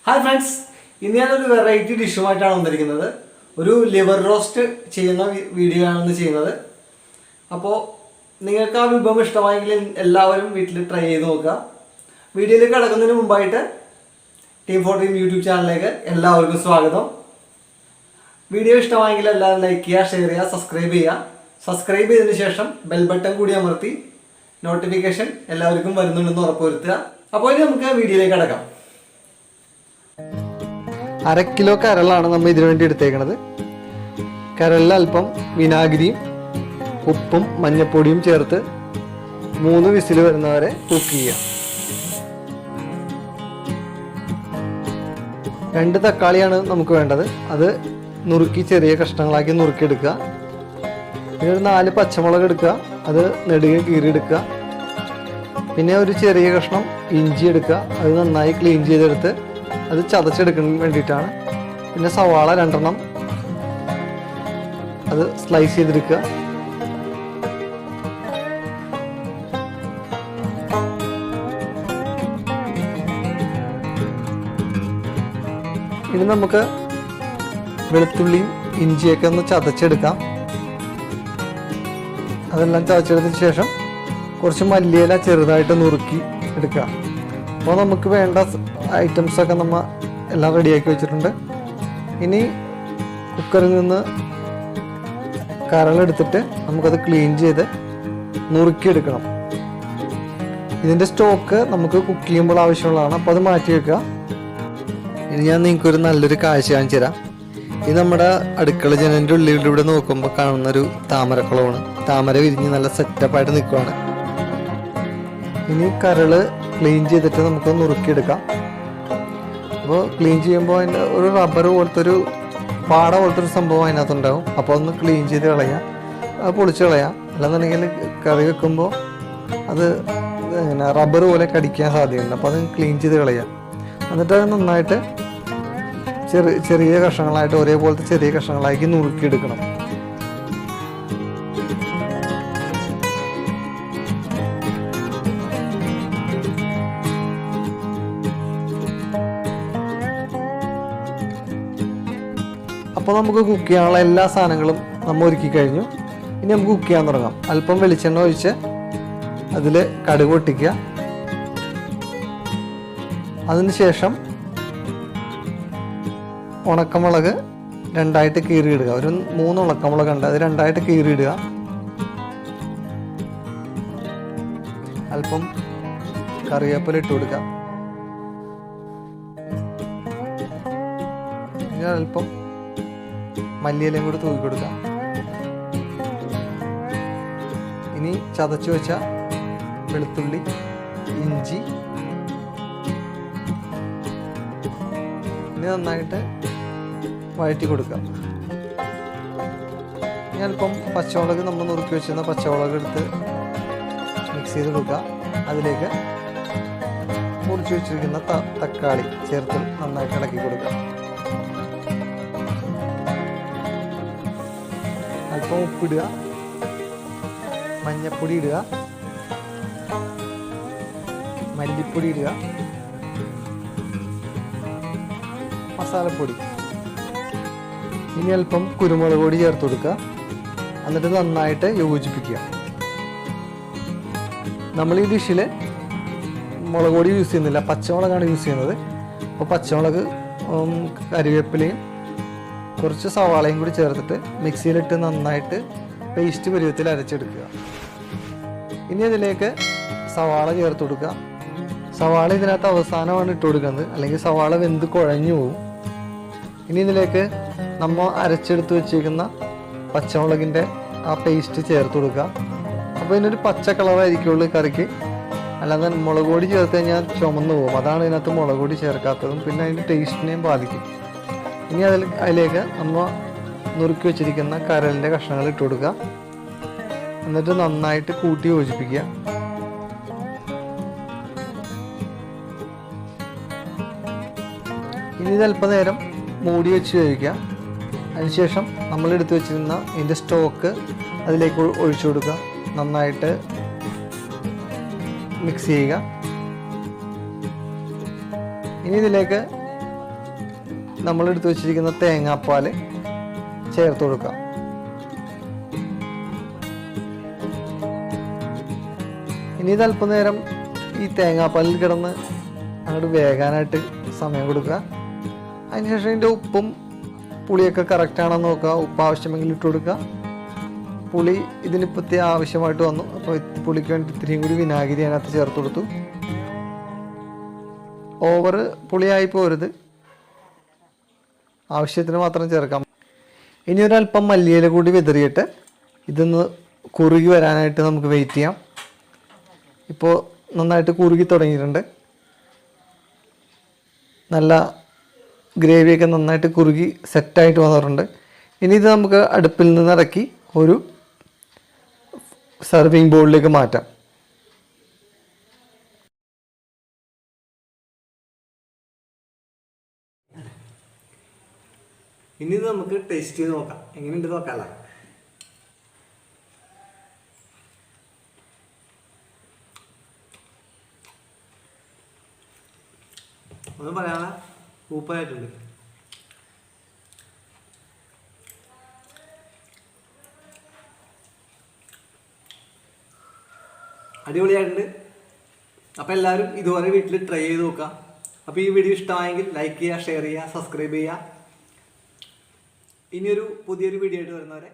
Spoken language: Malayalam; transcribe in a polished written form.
ഹായ് ഫ്രണ്ട്സ്, ഇന്ന് ഞാനൊരു വെറൈറ്റി ഡിഷുമായിട്ടാണ് വന്നിരിക്കുന്നത്. ഒരു ലിവർ റോസ്റ്റ് ചെയ്യുന്ന വീഡിയോ ആണ് ചെയ്യുന്നത്. അപ്പോൾ നിങ്ങൾക്ക് ആ വിഭവം ഇഷ്ടമായെങ്കിൽ എല്ലാവരും വീട്ടിൽ ട്രൈ ചെയ്ത് നോക്കുക. വീഡിയോയിലേക്ക് കടക്കുന്നതിന് മുമ്പായിട്ട് team4dream യൂട്യൂബ് ചാനലിലേക്ക് എല്ലാവർക്കും സ്വാഗതം. വീഡിയോ ഇഷ്ടമായെങ്കിൽ എല്ലാവരും ലൈക്ക് ചെയ്യുക, ഷെയർ ചെയ്യുക, സബ്സ്ക്രൈബ് ചെയ്യുക. സബ്സ്ക്രൈബ് ചെയ്തതിന് ശേഷം ബെൽ ബട്ടൺ കൂടി അമർത്തി നോട്ടിഫിക്കേഷൻ എല്ലാവർക്കും വരുന്നുണ്ടെന്ന് ഉറപ്പുവരുത്തുക. അപ്പോൾ ഇനി നമുക്ക് വീഡിയോയിലേക്ക് കടക്കാം. 1/2 കിലോ കരളാണ് നമ്മൾ ഇതിനു വേണ്ടി എടുത്തേക്കുന്നത്. കരളിൽ അല്പം വിനാഗിരിയും ഉപ്പും മഞ്ഞപ്പൊടിയും ചേർത്ത് 3 വിസിൽ വരുന്നവരെ കുക്ക് ചെയ്യുക. 2 തക്കാളിയാണ് നമുക്ക് വേണ്ടത്. അത് നുറുക്കി ചെറിയ കഷ്ണങ്ങളാക്കി നുറുക്കിയെടുക്കുക. പിന്നെ ഒരു 4 പച്ചമുളക് എടുക്കുക, അത് നെടുകെ കീറിയെടുക്കുക. പിന്നെ ഒരു ചെറിയ കഷ്ണം ഇഞ്ചി എടുക്കുക, അത് നന്നായി ക്ലീൻ ചെയ്തെടുത്ത് അത് ചതച്ചെടുക്കാൻ വേണ്ടിയിട്ടാണ്. പിന്നെ സവാള 2 അത് സ്ലൈസ് ചെയ്തെടുക്കുക. ഇനി നമുക്ക് വെളുത്തുള്ളിയും ഇഞ്ചിയൊക്കെ ഒന്ന് ചതച്ചെടുക്കാം. അതെല്ലാം ചതച്ചെടുത്തതിന് ശേഷം കുറച്ച് മല്ലിയില ചെറുതായിട്ട് നുറുക്കി എടുക്കുക. അപ്പോൾ നമുക്ക് വേണ്ട ഐറ്റംസൊക്കെ നമ്മൾ എല്ലാം റെഡിയാക്കി വെച്ചിട്ടുണ്ട്. ഇനി കുക്കറിൽ നിന്ന് കരളെടുത്തിട്ട് നമുക്കത് ക്ലീൻ ചെയ്ത് നുറുക്കിയെടുക്കണം. ഇതിൻ്റെ സ്റ്റോക്ക് നമുക്ക് കുക്ക് ചെയ്യുമ്പോൾ ആവശ്യമുള്ളതാണ്, അപ്പോൾ അത് മാറ്റി വെക്കുക. ഇനി ഞാൻ നിങ്ങൾക്കൊരു നല്ലൊരു കാഴ്ച കാണിച്ചു തരാം. ഇത് നമ്മുടെ അടുക്കള ജനലിൻ്റെ ഉള്ളിലൂടെ നോക്കുമ്പോൾ കാണുന്നൊരു താമരക്കുളമാണ്. താമര വിരിഞ്ഞ് നല്ല സെറ്റപ്പായിട്ട് നിൽക്കുകയാണ്. ഇനി കരള് ക്ലീൻ ചെയ്തിട്ട് നമുക്ക് നുറുക്കിയെടുക്കാം. അപ്പോൾ ക്ലീൻ ചെയ്യുമ്പോൾ അതിൻ്റെ ഒരു റബ്ബർ പോലത്തെ ഒരു പാട പോലത്തെ ഒരു സംഭവം അതിനകത്തുണ്ടാവും. അപ്പോൾ ഒന്ന് ക്ലീൻ ചെയ്ത് കളയാം, അത് പൊളിച്ച് കളയാം. അല്ലെന്നുണ്ടെങ്കിൽ കറി വെക്കുമ്പോൾ അത് ഇങ്ങനെ റബ്ബർ പോലെ കടിക്കാൻ സാധ്യതയുണ്ട്. അപ്പോൾ അത് ക്ലീൻ ചെയ്ത് കളയാം. എന്നിട്ട് അത് നന്നായിട്ട് ചെറിയ കഷ്ണങ്ങളായിട്ട് ഒരേപോലത്തെ ചെറിയ കഷ്ണങ്ങളാക്കി നുറുക്കിയെടുക്കണം. അപ്പോൾ നമുക്ക് കുക്ക് ചെയ്യാനുള്ള എല്ലാ സാധനങ്ങളും നമ്മൾ ഒരുക്കി കഴിഞ്ഞു. ഇനി നമുക്ക് കുക്ക് ചെയ്യാൻ തുടങ്ങാം. അല്പം വെളിച്ചെണ്ണ ഒഴിച്ച് അതിൽ കടുക് പൊട്ടിക്കുക. അതിനുശേഷം ഉണക്കമുളക് 2 കീറിയിടുക. ഒരു 3 ഉണക്കമുളക് ഉണ്ട്, അത് 2 കീറിയിടുക. അല്പം കറിവേപ്പില ഇട്ട് കൊടുക്കുക. ഇനി അല്പം മല്ലിയിലയും കൂടി തൂക്കി കൊടുക്കാം. ഇനി ചതച്ചു വെച്ച വെളുത്തുള്ളി, ഇഞ്ചി ഇനി നന്നായിട്ട് വഴറ്റി കൊടുക്കാം. ഇനി അല്പം പച്ചമുളക് നമ്മൾ നുറുക്കി വെച്ചിരുന്ന പച്ചമുളക് എടുത്ത് മിക്സ് ചെയ്ത് കൊടുക്കുക. അതിലേക്ക് മുറിച്ച് വെച്ചിരിക്കുന്ന തക്കാളി ചേർത്ത് നന്നായിട്ട് ഇളക്കി കൊടുക്കുക. അല്പം ഉപ്പിടുക, മഞ്ഞപ്പൊടി ഇടുക, മല്ലിപ്പൊടി ഇടുക, മസാലപ്പൊടി. ഇനി അല്പം കുരുമുളക് പൊടി ചേർത്ത് കൊടുക്കുക. എന്നിട്ട് നന്നായിട്ട് യോജിപ്പിക്കുക. നമ്മൾ ഈ ഡിഷിൽ മുളക് പൊടി യൂസ് ചെയ്യുന്നില്ല, പച്ചമുളകാണ് യൂസ് ചെയ്യുന്നത്. അപ്പോൾ പച്ചമുളക്, കറിവേപ്പിലയും കുറച്ച് സവാളയും കൂടി ചേർത്തിട്ട് മിക്സിയിലിട്ട് നന്നായിട്ട് പേസ്റ്റ് പരുവത്തിൽ അരച്ചെടുക്കുക. ഇനി അതിലേക്ക് സവാള ചേർത്ത് കൊടുക്കുക. സവാള ഇതിനകത്ത് അവസാനമാണ് ഇട്ട് കൊടുക്കുന്നത്, അല്ലെങ്കിൽ സവാള വെന്ത് കുഴഞ്ഞു പോകും. ഇനി ഇതിലേക്ക് നമ്മൾ അരച്ചെടുത്ത് വെച്ചിരിക്കുന്ന പച്ചമുളകിൻ്റെ ആ പേസ്റ്റ് ചേർത്ത് കൊടുക്കുക. അപ്പോൾ ഇതിനൊരു പച്ച കളറായിരിക്കുള്ളൂ കറിക്ക്. അല്ലാതെ മുളക് പൊടി ചേർത്ത് കഴിഞ്ഞാൽ ചുമന്നു പോകും. അതാണ് ഇതിനകത്ത് മുളക് പൊടി ചേർക്കാത്തതും. പിന്നെ അതിൻ്റെ ടേസ്റ്റിനെയും ബാധിക്കും. ഇനി അതിലേക്ക് നമ്മൾ നുറുക്കി വെച്ചിരിക്കുന്ന കരളിൻ്റെ കഷ്ണങ്ങൾ ഇട്ട് കൊടുക്കുക. എന്നിട്ട് നന്നായിട്ട് കൂട്ടി യോജിപ്പിക്കുക. ഇനി ഇത് അല്പം നേരം മൂടി വെച്ച് വേവിക്കുക. അതിനുശേഷം നമ്മൾ എടുത്തു വെച്ചിരുന്ന ഇതിൻ്റെ സ്റ്റോക്ക് അതിലേക്ക് ഒഴിച്ചു കൊടുക്കുക. നന്നായിട്ട് മിക്സ് ചെയ്യുക. ഇനി ഇതിലേക്ക് നമ്മൾ എടുത്തു വെച്ചിരിക്കുന്ന തേങ്ങാപ്പാൽ ചേർത്ത് കൊടുക്കാം. ഇനി ഇത് അല്പനേരം ഈ തേങ്ങാപ്പാലിൽ കിടന്ന് അങ്ങോട്ട് വേകാനായിട്ട് സമയം കൊടുക്കുക. അതിനുശേഷം ഇതിൻ്റെ ഉപ്പും പുളിയൊക്കെ കറക്റ്റാണെന്ന് നോക്കുക. ഉപ്പ് ആവശ്യമെങ്കിൽ ഇട്ട് കൊടുക്കുക. പുളി ഇതിനിപ്പത്തി ആവശ്യമായിട്ട് വന്നു. അപ്പോൾ പുളിക്ക് വേണ്ടി ഇത്തിരിയും കൂടി വിനാഗിരി അതിനകത്ത് ചേർത്ത് കൊടുത്തു. ഓവർ പുളിയായി പോരുത്, ആവശ്യത്തിന് മാത്രം ചേർക്കാം. ഇനി ഒരല്പം മല്ലിയില കൂടി വിതറിയിട്ട് ഇതൊന്ന് കുറുകി വരാനായിട്ട് നമുക്ക് വെയിറ്റ് ചെയ്യാം. ഇപ്പോൾ നന്നായിട്ട് കുറുകി തുടങ്ങിയിട്ടുണ്ട്. നല്ല ഗ്രേവിയൊക്കെ നന്നായിട്ട് കുറുകി സെറ്റായിട്ട് വന്നിട്ടുണ്ട്. ഇനി ഇത് നമുക്ക് അടുപ്പിൽ നിന്ന് ഇറക്കി ഒരു സർവിങ് ബോളിലേക്ക് മാറ്റാം. ഇനി ഇത് നമുക്ക് ടേസ്റ്റ് ചെയ്ത് നോക്കാം. എങ്ങനെയുണ്ട് നോക്കാമല്ലോ. ഒന്നും പറയാനാ, സൂപ്പറായിട്ടുണ്ട്. അടിപൊളിയായിട്ടുണ്ട്. അപ്പോൾ എല്ലാവരും ഇതുപോലെ വീട്ടിൽ ട്രൈ ചെയ്ത് നോക്കാം. അപ്പോൾ ഈ വീഡിയോ ഇഷ്ടമായെങ്കിൽ ലൈക്ക് ചെയ്യുക, ഷെയർ ചെയ്യുക, സബ്സ്ക്രൈബ് ചെയ്യുക. ഇനിയൊരു പുതിയൊരു വീഡിയോ ആയിട്ട് വരുന്നവരെ